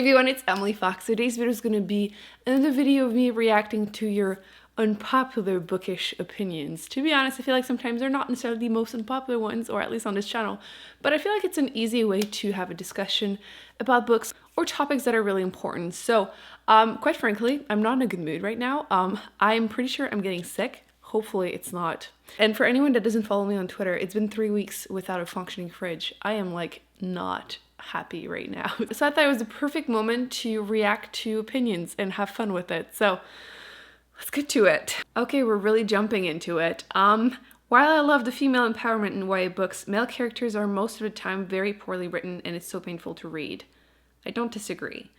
everyone, it's Emily Fox. Today's video is going to be another video of me reacting to your unpopular bookish opinions. To be honest, I feel like sometimes they're not necessarily the most unpopular ones, or at least on this channel, but I feel like it's an easy way to have a discussion about books or topics that are really important. So, quite frankly, I'm not in a good mood right now. I'm pretty sure I'm getting sick. Hopefully it's not. And for anyone that doesn't follow me on Twitter, it's been 3 weeks without a functioning fridge. I am like not happy right now. So I thought it was the perfect moment to react to opinions and have fun with it. So let's get to it. Okay, we're really jumping into it. While I love the female empowerment in YA books, male characters are most of the time very poorly written and it's so painful to read. I don't disagree.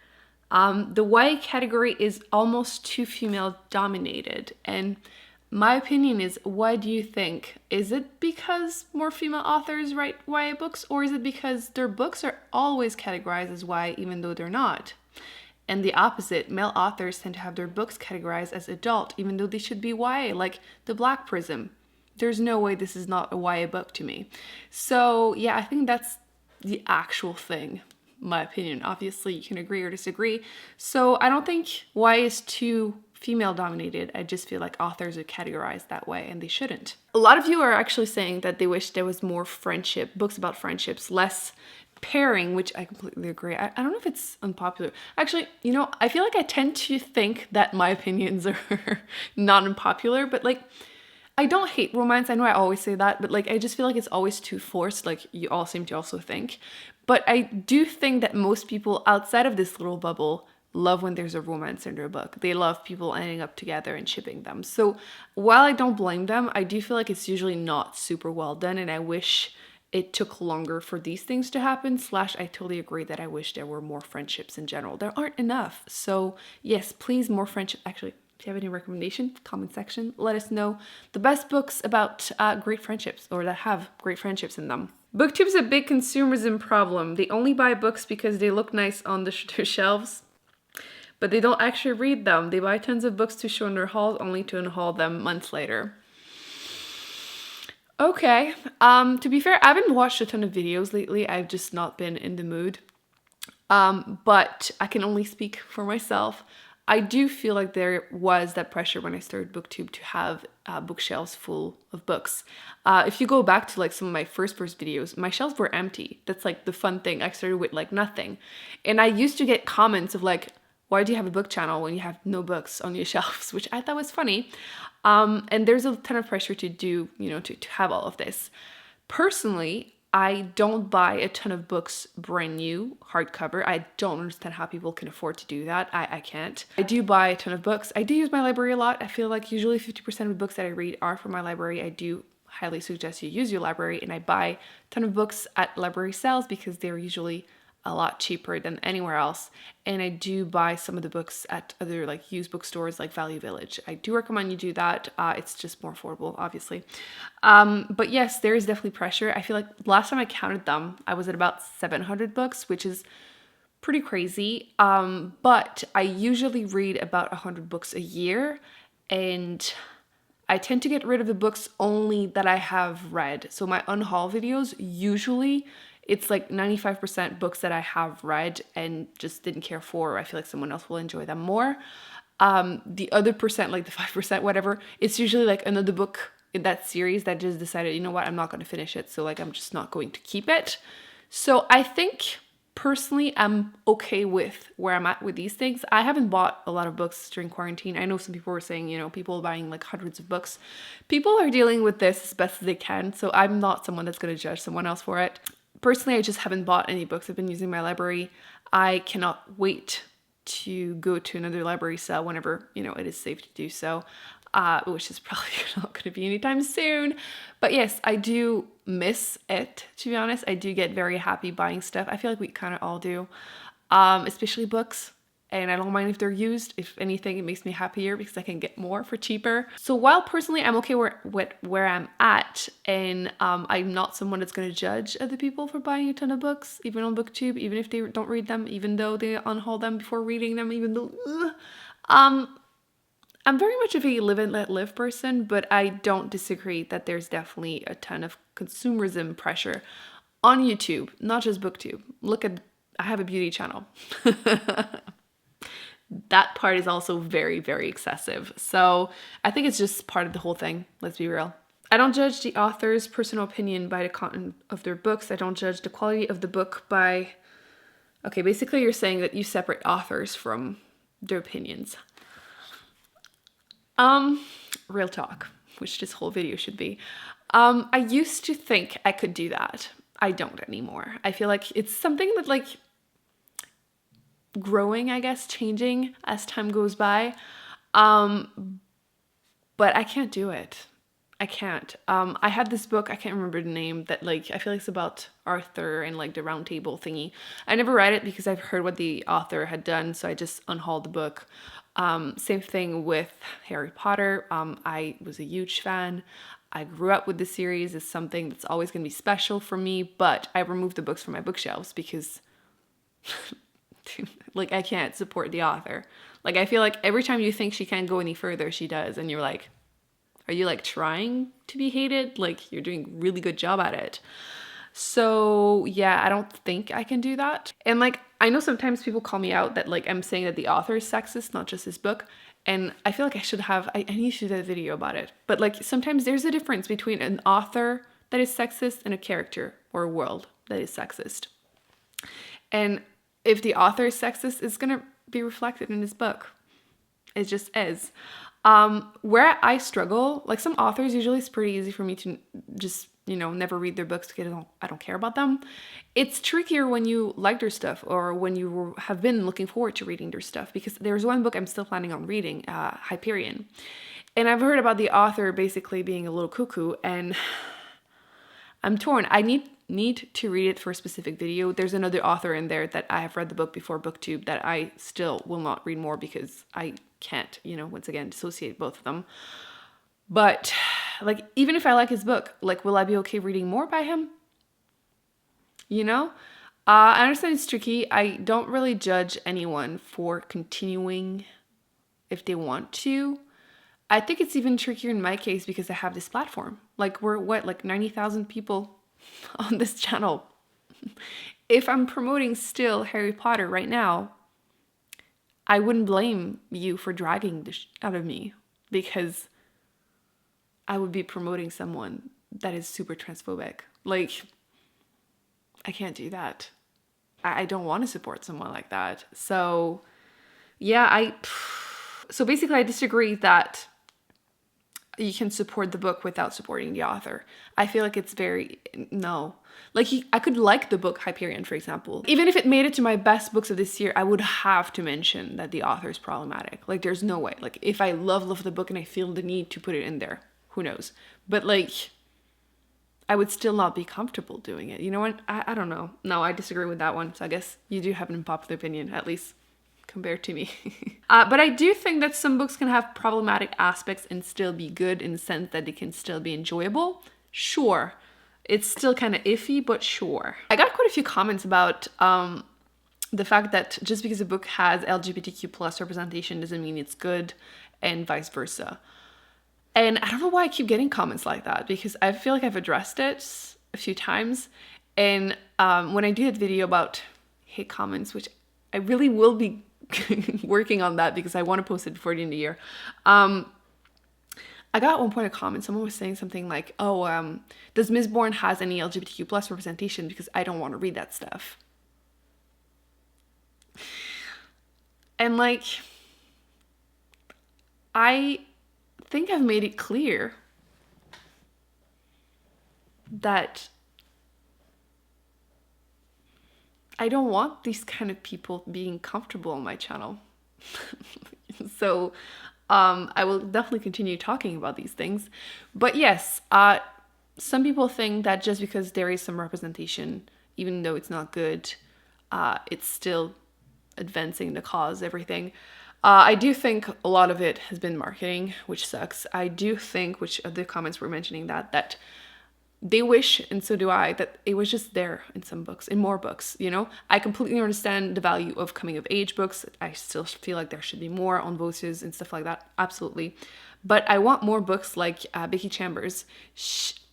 The YA category is almost too female dominated, and my opinion is, why do you think? Is it because more female authors write YA books, or is it because their books are always categorized as YA even though they're not? And the opposite, male authors tend to have their books categorized as adult even though they should be YA, like The Black Prism. There's no way this is not a YA book to me. So yeah, I think that's the actual thing. My opinion. Obviously, you can agree or disagree. So I don't think YA is too female dominated. I just feel like authors are categorized that way and they shouldn't. A lot of you are actually saying that they wish there was more friendship, books about friendships, less pairing, which I completely agree. I don't know if it's unpopular. Actually, you know, I feel like I tend to think that my opinions are not unpopular, but like, I don't hate romance. I know I always say that, but like, I just feel like it's always too forced, like you all seem to also think. But I do think that most people outside of this little bubble love when there's a romance in their book. They love people ending up together and shipping them. So while I don't blame them, I do feel like it's usually not super well done, and I wish it took longer for these things to happen. / I totally agree that I wish there were more friendships in general. There aren't enough. So yes, please, more friendship. Actually, if you have any recommendation, comment section, let us know the best books about great friendships, or that have great friendships in them. Booktube is a big consumerism problem. They only buy books because they look nice on their shelves, but they don't actually read them. They buy tons of books to show in their hauls, only to unhaul them months later. Okay, to be fair, I haven't watched a ton of videos lately. I've just not been in the mood. But I can only speak for myself. I do feel like there was that pressure when I started Booktube to have bookshelves full of books. If you go back to like some of my first videos, my shelves were empty. That's like the fun thing. I started with like nothing. And I used to get comments of like, why do you have a book channel when you have no books on your shelves? Which I thought was funny. And there's a ton of pressure to do, you know, to have all of this. Personally, I don't buy a ton of books brand new, hardcover. I don't understand how people can afford to do that. I can't. I do buy a ton of books. I do use my library a lot. I feel like usually 50% of the books that I read are from my library. I do highly suggest you use your library, and I buy a ton of books at library sales because they're usually a lot cheaper than anywhere else. And I do buy some of the books at other like used bookstores like Value Village. I do recommend you do that. It's just more affordable, obviously. But yes, there is definitely pressure. I feel like last time I counted them, I was at about 700 books, which is pretty crazy. But I usually read about 100 books a year, and I tend to get rid of the books only that I have read. So my unhaul videos, usually it's like 95% books that I have read and just didn't care for, or I feel like someone else will enjoy them more. The other percent, like the 5%, whatever, it's usually like another book in that series that just decided, you know what, I'm not going to finish it. So like, I'm just not going to keep it. So I think personally, I'm okay with where I'm at with these things. I haven't bought a lot of books during quarantine. I know some people were saying, you know, people buying like hundreds of books. People are dealing with this as best as they can. So I'm not someone that's going to judge someone else for it. Personally, I just haven't bought any books. I've been using my library. I cannot wait to go to another library sale whenever, you know, it is safe to do so, which is probably not going to be anytime soon. But yes, I do miss it, to be honest. I do get very happy buying stuff. I feel like we kind of all do, especially books. And I don't mind if they're used. If anything, it makes me happier because I can get more for cheaper. So while personally I'm okay with where I'm at, and I'm not someone that's going to judge other people for buying a ton of books, even on Booktube, even if they don't read them, even though they unhaul them before reading them, even though, I'm very much of a live and let live person, but I don't disagree that there's definitely a ton of consumerism pressure on YouTube, not just Booktube. Look at I have a beauty channel. That part is also very, very excessive. So I think it's just part of the whole thing. Let's be real. I don't judge the author's personal opinion by the content of their books. I don't judge the quality of the book by... Okay, basically you're saying that you separate authors from their opinions. Real talk, which this whole video should be. I used to think I could do that. I don't anymore. I feel like it's something that like growing, I guess, changing as time goes by. But I can't do it. I can't. I had this book, I can't remember the name, that like, I feel like it's about Arthur and like the round table thingy. I never read it because I've heard what the author had done, so I just unhauled the book. Same thing with Harry Potter. I was a huge fan. I grew up with the series. It's something that's always going to be special for me, but I removed the books from my bookshelves because like I can't support the author. Like I feel like every time you think she can't go any further, she does, and you're like, are you like trying to be hated? Like you're doing a really good job at it. So yeah, I don't think I can do that. And like, I know sometimes people call me out that like I'm saying that the author is sexist, not just his book. And I feel like I need to do a video about it. But like sometimes there's a difference between an author that is sexist and a character or a world that is sexist. And if the author is sexist, it's gonna be reflected in his book. It just is. Where I struggle, like some authors, usually it's pretty easy for me to just, you know, never read their books because I don't care about them. It's trickier when you like their stuff or when you have been looking forward to reading their stuff, because there's one book I'm still planning on reading, Hyperion. And I've heard about the author basically being a little cuckoo, and I'm torn. I need to read it for a specific video. There's another author in there that I have read the book before, Booktube, that I still will not read more because I can't, you know, once again, dissociate both of them. But like, even if I like his book, like, will I be okay reading more by him? You know? I understand it's tricky. I don't really judge anyone for continuing if they want to. I think it's even trickier in my case because I have this platform. Like we're like 90,000 people on this channel. If I'm promoting still Harry Potter right now, I wouldn't blame you for dragging this out of me, because I would be promoting someone that is super transphobic. Like, I can't do that. I don't want to support someone like that. So yeah, so basically I disagree that you can support the book without supporting the author. I feel like it's no. Like I could like the book Hyperion, for example. Even if it made it to my best books of this year, I would have to mention that the author is problematic. Like there's no way. Like if I love the book and I feel the need to put it in there, who knows? But like, I would still not be comfortable doing it. You know what? I don't know. No, I disagree with that one. So I guess you do have an unpopular opinion, at least compared to me. But I do think that some books can have problematic aspects and still be good, in the sense that they can still be enjoyable. Sure. It's still kind of iffy, but sure. I got quite a few comments about the fact that just because a book has LGBTQ plus representation doesn't mean it's good, and vice versa. And I don't know why I keep getting comments like that, because I feel like I've addressed it a few times. And when I do that video about hate comments, which I really will be working on that because I want to post it before the end of the year. I got at one point a comment, someone was saying something like, oh, does Mistborn has any LGBTQ plus representation, because I don't want to read that stuff. And like, I think I've made it clear that I don't want these kind of people being comfortable on my channel. So I will definitely continue talking about these things. But yes, some people think that just because there is some representation, even though it's not good, it's still advancing the cause, everything. I do think a lot of it has been marketing, which sucks. I do think, which the comments were mentioning that they wish, and so do I, that it was just there in some books, in more books, you know? I completely understand the value of coming of age books. I still feel like there should be more on Voices and stuff like that, absolutely. But I want more books like Becky Chambers.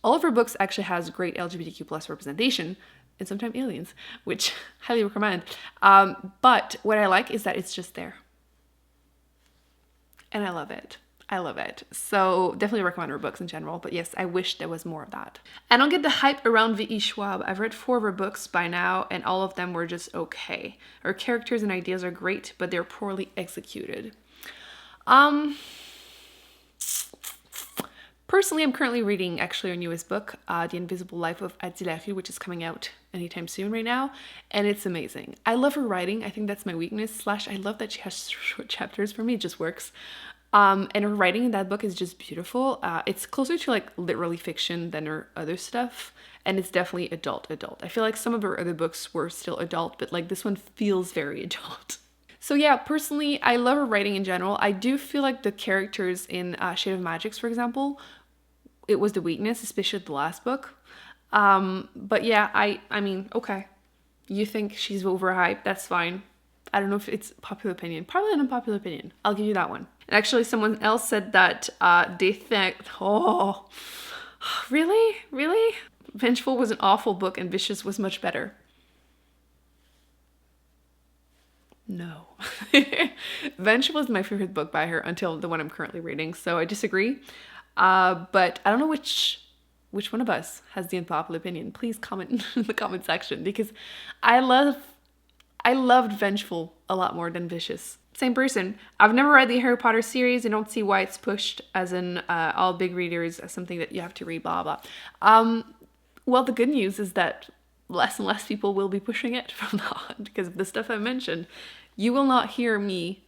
All of her books actually has great LGBTQ plus representation, and sometimes aliens, which highly recommend. But what I like is that it's just there. And I love it. I love it. So definitely recommend her books in general. But yes, I wish there was more of that. I don't get the hype around V.E. Schwab. I've read 4 of her books by now, and all of them were just okay. Her characters and ideas are great, but they're poorly executed. Personally, I'm currently reading actually her newest book, The Invisible Life of Adilari, which is coming out anytime soon right now, and it's amazing. I love her writing. I think that's my weakness, / I love that she has short chapters. For me, it just works. And her writing in that book is just beautiful. It's closer to like literally fiction than her other stuff, and it's definitely adult. I feel like some of her other books were still adult, but like this one feels very adult. So yeah, personally, I love her writing in general. I do feel like the characters in Shade of Magics, for example, it was the weakness, especially the last book. But yeah, I mean, okay, you think she's overhyped, that's fine. I don't know if it's popular opinion. Probably an unpopular opinion. I'll give you that one. And actually, someone else said that they think, oh, really? Really? Vengeful was an awful book and Vicious was much better. No. Vengeful is my favorite book by her until the one I'm currently reading, so I disagree. But I don't know which one of us has the unpopular opinion. Please comment in the comment section, because I loved Vengeful a lot more than Vicious. Same person. I've never read the Harry Potter series. I don't see why it's pushed as in all big readers as something that you have to read, blah, blah. Well, the good news is that less and less people will be pushing it from now on because of the stuff I mentioned. You will not hear me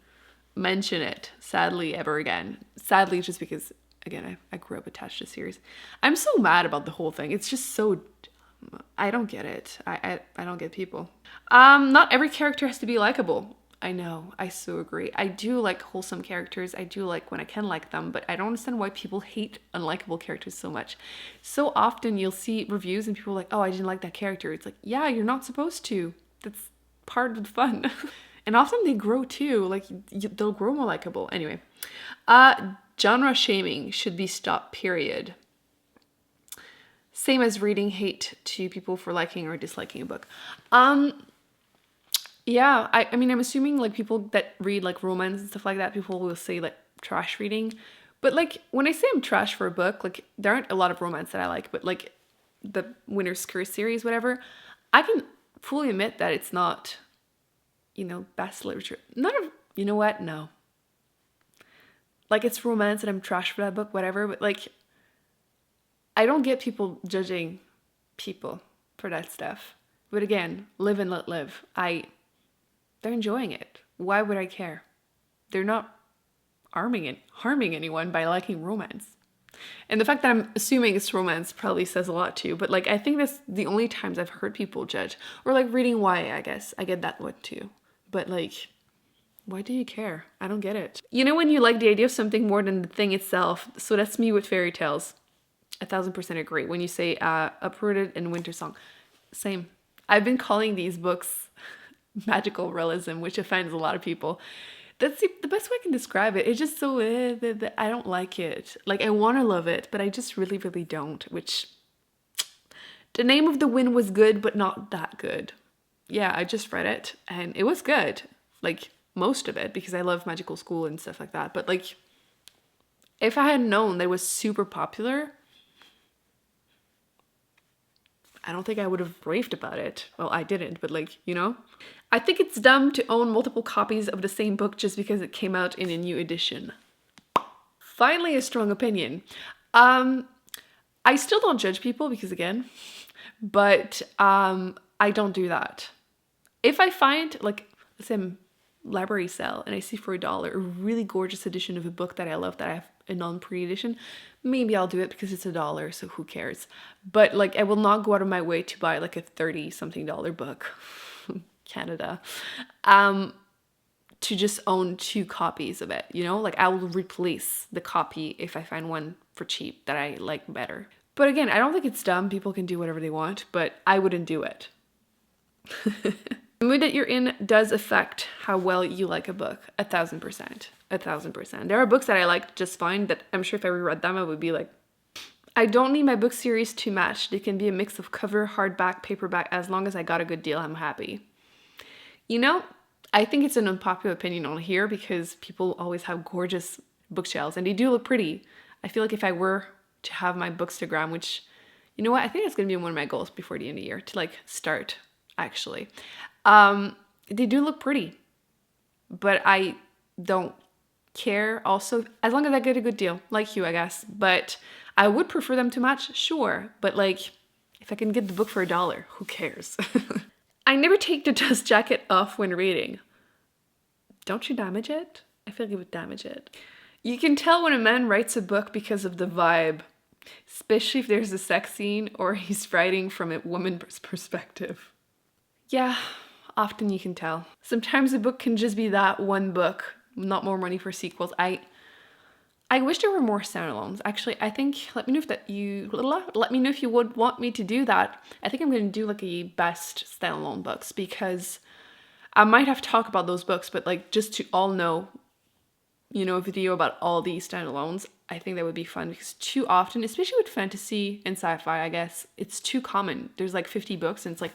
mention it, sadly, ever again. Sadly, just because, again, I grew up attached to the series. I'm so mad about the whole thing. It's just so... I don't get it. I don't get people. Not every character has to be likable. I know. I so agree. I do like wholesome characters. I do like when I can like them, but I don't understand why people hate unlikable characters so much. So often you'll see reviews and people are like, oh, I didn't like that character. It's like, yeah, you're not supposed to. That's part of the fun. And often they grow too. Like they'll grow more likable. Anyway, genre shaming should be stopped, period. Same as reading hate to people for liking or disliking a book. Yeah, I mean, I'm assuming like people that read like romance and stuff like that, people will say like trash reading. But like when I say I'm trash for a book, like there aren't a lot of romance that I like, but like the Winter's Curse series, whatever, I can fully admit that it's not, you know, best literature. You know what? No. Like it's romance and I'm trash for that book, whatever, but like I don't get people judging people for that stuff. But again, live and let live. They're enjoying it. Why would I care? They're not harming anyone by liking romance. And the fact that I'm assuming it's romance probably says a lot too. But like, I think that's the only times I've heard people judge. Or like reading YA, I guess. I get that one too. But like, why do you care? I don't get it. You know when you like the idea of something more than the thing itself? So that's me with fairy tales. 1000% agree. When you say Uprooted and Winter Song. Same. I've been calling these books magical realism, which offends a lot of people. That's the best way I can describe it. It's just so, I don't like it. Like, I want to love it, but I just really, really don't, which, The Name of the Wind was good, but not that good. Yeah, I just read it, and it was good. Like, most of it, because I love magical school and stuff like that. But, like, if I had known that it was super popular, I don't think I would have raved about it. Well, I didn't, but like, you know? I think it's dumb to own multiple copies of the same book just because it came out in a new edition. Finally, a strong opinion. I still don't judge people because again, but I don't do that. If I find, like, let's say I'm library sale and I see for $1 a really gorgeous edition of a book that I love that I have a non-pre edition, maybe I'll do it because it's $1, so who cares? But like I will not go out of my way to buy like a $30-something book, Canada, to just own 2 copies of it, you know? Like I will replace the copy if I find one for cheap that I like better. But again, I don't think it's dumb. People can do whatever they want, but I wouldn't do it. The mood that you're in does affect how well you like a book. 1000%. 1000%. There are books that I like just fine that I'm sure if I reread them, I would be like, I don't need my book series to match. They can be a mix of cover, hardback, paperback. As long as I got a good deal, I'm happy. You know, I think it's an unpopular opinion on here because people always have gorgeous bookshelves and they do look pretty. I feel like if I were to have my Bookstagram, which, you know what, I think that's going to be one of my goals before the end of the year to like start actually. They do look pretty, but I don't care also as long as I get a good deal, like you, I guess. But I would prefer them to match, sure, but like if I can get the book for $1, who cares? I never take the dust jacket off when reading. Don't you damage it? I feel like it would damage it. You can tell when a man writes a book because of the vibe, especially if there's a sex scene or he's writing from a woman's perspective. Yeah, often you can tell. Sometimes a book can just be that one book, not more money for sequels. I wish there were more standalones. Actually, I think, let me know if you would want me to do that. I think I'm going to do like a best standalone books because I might have to talk about those books, but like just to all know, you know, a video about all these standalones, I think that would be fun because too often, especially with fantasy and sci-fi, I guess, it's too common. There's like 50 books and it's like,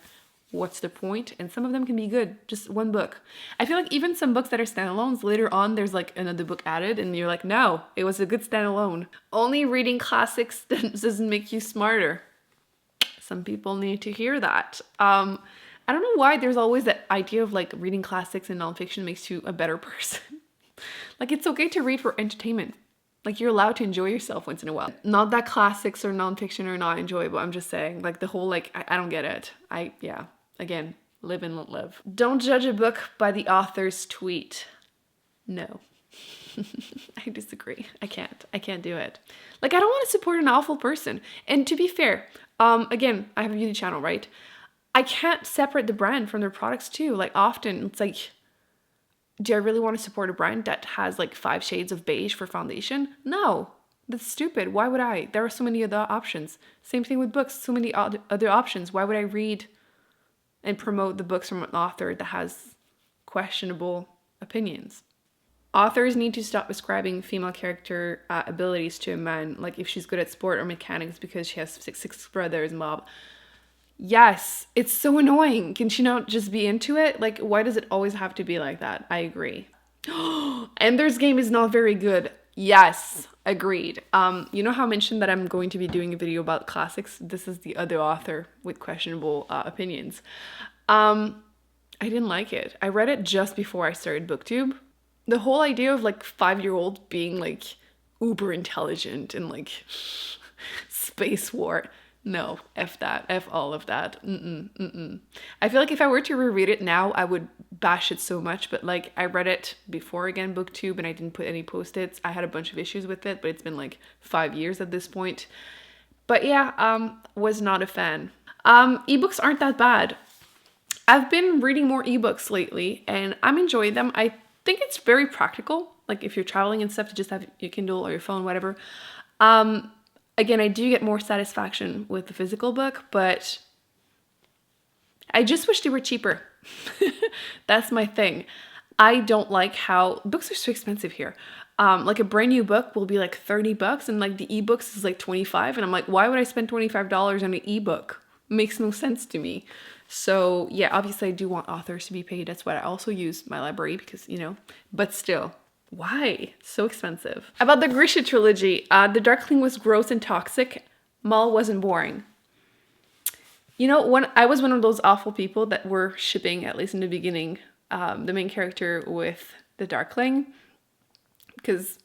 what's the point? And some of them can be good, just one book. I feel like even some books that are standalones, later on there's like another book added and you're like, no, it was a good standalone. Only reading classics doesn't make you smarter. Some people need to hear that. I don't know why there's always that idea of like reading classics and nonfiction makes you a better person. Like it's okay to read for entertainment. Like you're allowed to enjoy yourself once in a while. Not that classics or nonfiction are not enjoyable. I'm just saying like the whole like, I don't get it. Yeah. Again, live and let live. Don't judge a book by the author's tweet. No. I disagree. I can't do it. Like I don't want to support an awful person. And to be fair, again, I have a beauty channel, right? I can't separate the brand from their products too. Like often it's like, do I really want to support a brand that has like 5 shades of beige for foundation? No, that's stupid. Why would I? There are so many other options. Same thing with books, so many other options. Why would I read and promote the books from an author that has questionable opinions? Authors need to stop ascribing female character abilities to a man, like if she's good at sport or mechanics because she has six brothers and blah. Yes, it's so annoying. Can she not just be into it? Like, why does it always have to be like that? I agree. Ender's Game is not very good. Yes, agreed. You know how I mentioned that I'm going to be doing a video about classics? This is the other author with questionable opinions. I didn't like it. I read it just before I started Booktube. The whole idea of like 5-year-old being like uber intelligent and like space war. No, F that, F all of that. I feel like if I were to reread it now, I would bash it so much, but like I read it before again, Booktube, and I didn't put any post-its. I had a bunch of issues with it, but it's been like 5 years at this point. But yeah, was not a fan. Ebooks aren't that bad. I've been reading more ebooks lately and I'm enjoying them. I think it's very practical. Like if you're traveling and stuff to just have your Kindle or your phone, whatever. Again, I do get more satisfaction with the physical book, but I just wish they were cheaper. That's my thing. I don't like how books are so expensive here. Like a brand new book will be like $30 and like the ebooks is like $25. And I'm like, why would I spend $25 on an ebook? Makes no sense to me. So yeah, obviously I do want authors to be paid. That's why I also use my library because, you know, but still. Why? So expensive. About the Grisha trilogy, the Darkling was gross and toxic. Mal wasn't boring. You know, I was one of those awful people that were shipping, at least in the beginning, the main character with the Darkling. Because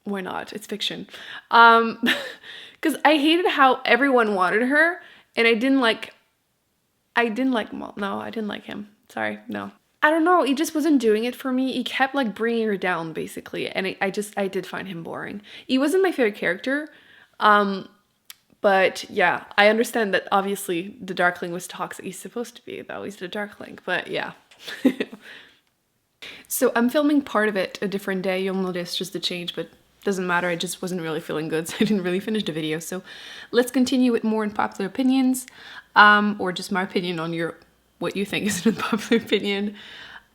why not? It's fiction. Because I hated how everyone wanted her, and I didn't like Mal. No, I didn't like him. Sorry, no. I don't know, he just wasn't doing it for me. He kept like bringing her down basically, and I did find him boring. He wasn't my favorite character, but yeah, I understand that obviously the Darkling was toxic. He's supposed to be though, he's the Darkling, but yeah. So I'm filming part of it a different day. You'll notice just the change, but doesn't matter. I just wasn't really feeling good, so I didn't really finish the video. So let's continue with more unpopular opinions, or just my opinion on what you think is an unpopular opinion.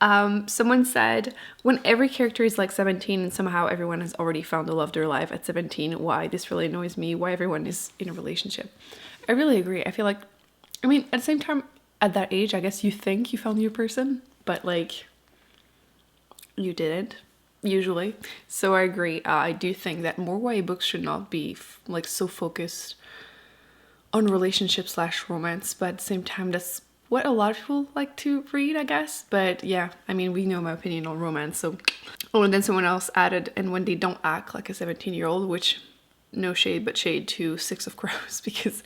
Someone said, when every character is like 17 and somehow everyone has already found the love of their life at 17, why? This really annoys me. Why everyone is in a relationship. I really agree. I feel like, I mean, at the same time, at that age, I guess you think you found your person, but like, you didn't, usually. So I agree. I do think that more YA books should not be like so focused on relationship slash romance, but at the same time, that's what a lot of people like to read, I guess. But yeah, I mean, we know my opinion on romance, so. Oh, and then someone else added, and when they don't act like a 17-year-old, which, no shade, but shade to Six of Crows, because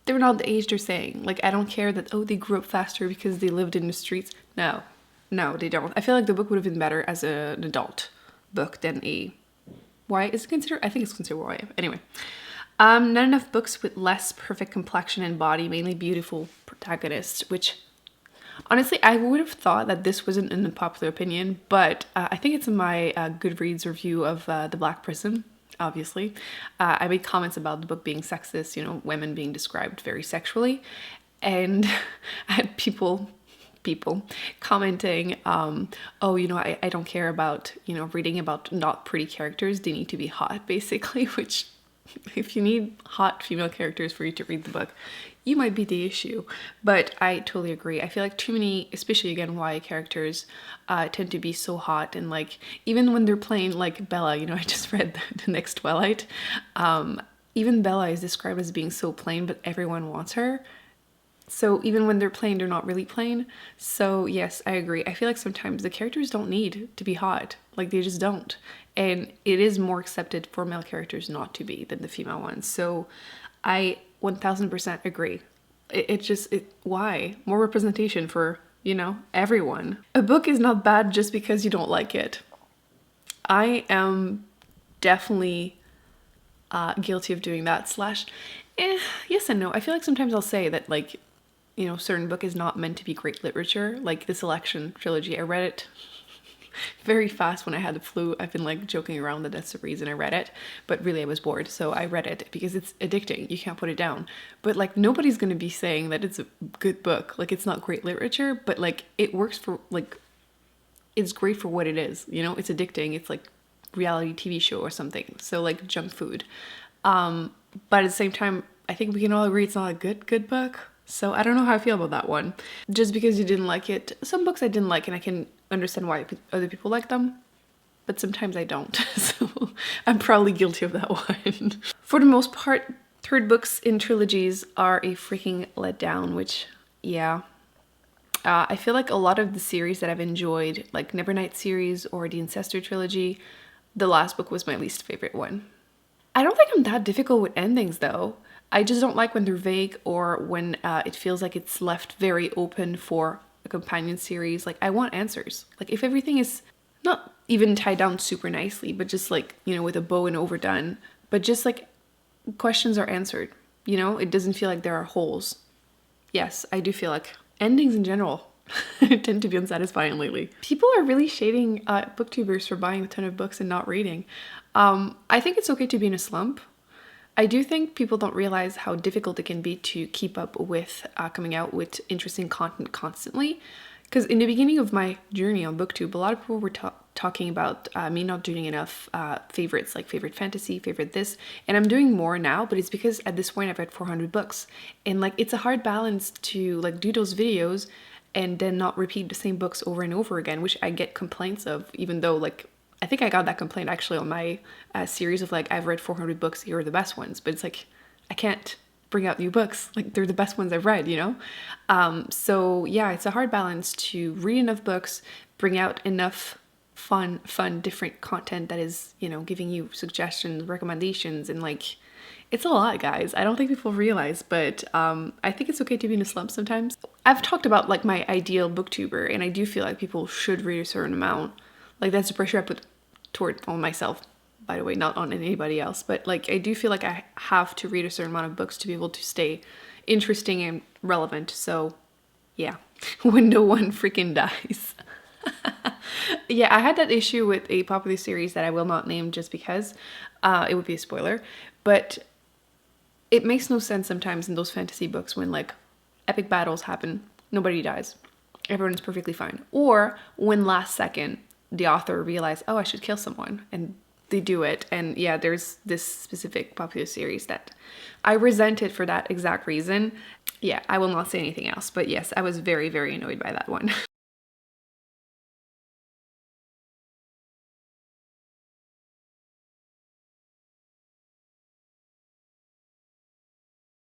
they're not the age they're saying. Like, I don't care that, oh, they grew up faster because they lived in the streets. No, they don't. I feel like the book would have been better as an adult book than a YA. Is it considered? I think it's considered YA. Anyway. Not enough books with less perfect complexion and body, mainly beautiful protagonists, which honestly, I would have thought that this wasn't an unpopular opinion, but I think it's in my Goodreads review of The Black Prism, obviously. I made comments about the book being sexist, you know, women being described very sexually, and I had people commenting, oh, you know, I don't care about, you know, reading about not pretty characters, they need to be hot, basically, which... if you need hot female characters for you to read the book, you might be the issue. But I totally agree. I feel like too many, especially again YA characters, tend to be so hot, and like even when they're playing like Bella, you know, I just read the next Twilight. Even Bella is described as being so plain, but everyone wants her. So even when they're plain, they're not really plain. So yes, I agree. I feel like sometimes the characters don't need to be hot. Like, they just don't. And it is more accepted for male characters not to be than the female ones. So I 1000% agree. Why? More representation for, you know, everyone. A book is not bad just because you don't like it. I am definitely guilty of doing that. Yes and no. I feel like sometimes I'll say that, like, you know, certain book is not meant to be great literature. Like the Selection trilogy, I read it very fast when I had the flu. I've been like joking around that that's the reason I read it, but really I was bored, so I read it because it's addicting. You can't put it down. But like, nobody's gonna be saying that it's a good book. Like, it's not great literature, but like, it works for, like, it's great for what it is, you know? It's addicting. It's like reality TV show or something, so like junk food. But at the same time, I think we can all agree it's not a good book. So I don't know how I feel about that one. Just because you didn't like it. Some books I didn't like, and I can understand why other people like them, but sometimes I don't. So I'm probably guilty of that one. For the most part, third books in trilogies are a freaking letdown, which, yeah. I feel like a lot of the series that I've enjoyed, like Nevernight series or the Ancestor trilogy, the last book was my least favorite one. I don't think I'm that difficult with endings though. I just don't like when they're vague, or when it feels like it's left very open for a companion series. Like, I want answers. Like, if everything is not even tied down super nicely, but just like, you know, with a bow and overdone, but just like questions are answered, you know, it doesn't feel like there are holes. Yes, I do feel like endings in general tend to be unsatisfying lately. People are really shading booktubers for buying a ton of books and not reading. I think it's okay to be in a slump. I do think people don't realize how difficult it can be to keep up with coming out with interesting content constantly. Because in the beginning of my journey on Booktube, a lot of people were talking about me not doing enough favorites, like favorite fantasy, favorite this. And I'm doing more now, but it's because at this point I've read 400 books. And like, it's a hard balance to like do those videos and then not repeat the same books over and over again, which I get complaints of, even though like, I think I got that complaint actually on my series of like, I've read 400 books, here are the best ones, but it's like, I can't bring out new books, like they're the best ones I've read, you know? So yeah, it's a hard balance to read enough books, bring out enough fun, different content that is, you know, giving you suggestions, recommendations, and like, it's a lot, guys. I don't think people realize, but I think it's okay to be in a slump sometimes. I've talked about like my ideal booktuber, and I do feel like people should read a certain amount. Like, that's the pressure I put on myself, by the way, not on anybody else. But like, I do feel like I have to read a certain amount of books to be able to stay interesting and relevant. So yeah, when no one freaking dies. Yeah, I had that issue with a popular series that I will not name just because it would be a spoiler. But it makes no sense sometimes in those fantasy books when like epic battles happen, nobody dies. everyone's perfectly fine. Or when last second the author realized, oh, I should kill someone, and they do it. And yeah, there's this specific popular series that I resented for that exact reason. Yeah, I will not say anything else, but yes, I was very, very annoyed by that one.